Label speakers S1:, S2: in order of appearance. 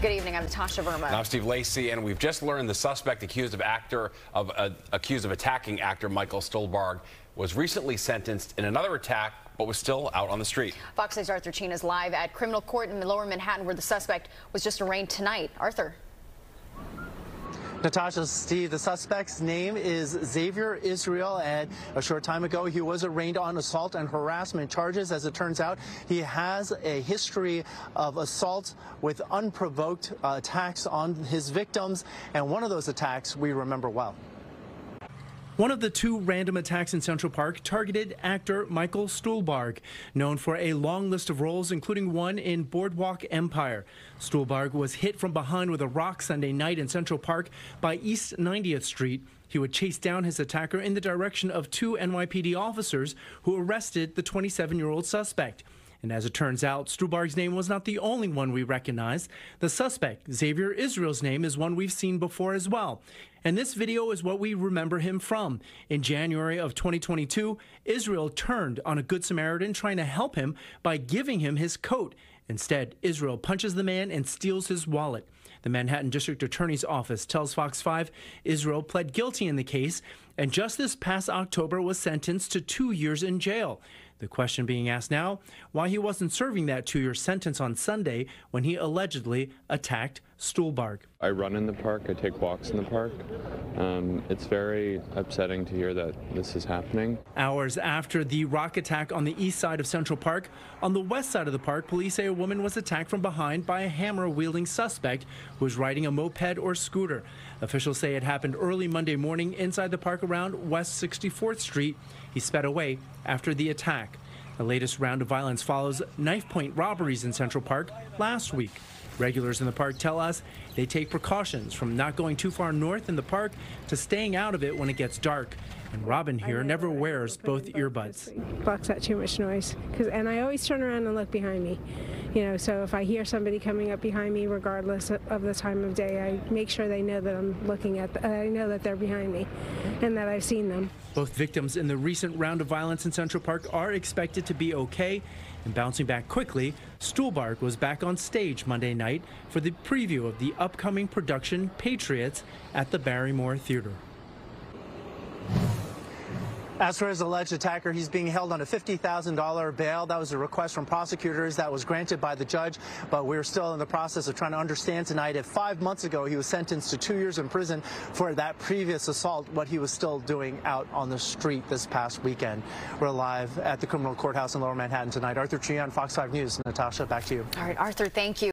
S1: Good evening. I'm Natasha Verma.
S2: And I'm Steve Lacey, and we've just learned the suspect accused of attacking actor Michael Stuhlbarg was recently sentenced in another attack, but was still out on the street.
S1: Fox 6's Arthur Chien is live at criminal court in Lower Manhattan, where the suspect was just arraigned tonight. Arthur.
S3: Natasha, Steve, the suspect's name is Xavier Israel, and a short time ago he was arraigned on assault and harassment charges. As it turns out, he has a history of assault with unprovoked attacks on his victims, and one of those attacks we remember well.
S4: One of the two random attacks in Central Park targeted actor Michael Stuhlbarg, known for a long list of roles, including one in Boardwalk Empire. Stuhlbarg was hit from behind with a rock Sunday night in Central Park by East 90th Street. He would chase down his attacker in the direction of two NYPD officers who arrested the 27-year-old suspect. And as it turns out, Stuhlbarg's name was not the only one we recognized. The suspect, Xavier Israel's name, is one we've seen before as well. And this video is what we remember him from. In January of 2022, Israel turned on a Good Samaritan trying to help him by giving him his coat. Instead, Israel punches the man and steals his wallet. The Manhattan District Attorney's Office tells Fox 5 Israel pled guilty in the case and just this past October was sentenced to 2 years in jail. The question being asked now, why he wasn't serving that 2-year sentence on Sunday when he allegedly attacked Stuhlbarg.
S5: I run in the park, I take walks in the park. It's very upsetting to hear that this is happening.
S4: Hours after the rock attack on the east side of Central Park, on the west side of the park, police say a woman was attacked from behind by a hammer-wielding suspect who was riding a moped or scooter. Officials say it happened early Monday morning inside the park around West 64th Street. He sped away after the attack. The latest round of violence follows knife-point robberies in Central Park last week. Regulars in the park tell us they take precautions from not going too far north in the park to staying out of it when it gets dark. And Robin here never wears both earbuds.
S6: Blocks out too much noise. And I always turn around and look behind me. You know, so if I hear somebody coming up behind me, regardless of the time of day, I make sure they know that I'm looking at I know that they're behind me and that I've seen them.
S4: Both victims in the recent round of violence in Central Park are expected to be okay. And bouncing back quickly, Stuhlbarg was back on stage Monday night for the preview of the upcoming production Patriots at the Barrymore Theater.
S3: As for his alleged attacker, he's being held on a $50,000 bail. That was a request from prosecutors that was granted by the judge, but we're still in the process of trying to understand tonight if 5 months ago he was sentenced to 2 years in prison for that previous assault, what he was still doing out on the street this past weekend. We're live at the criminal courthouse in Lower Manhattan tonight. Arthur Chien, Fox 5 News. Natasha, back to you.
S1: All right, Arthur, thank you.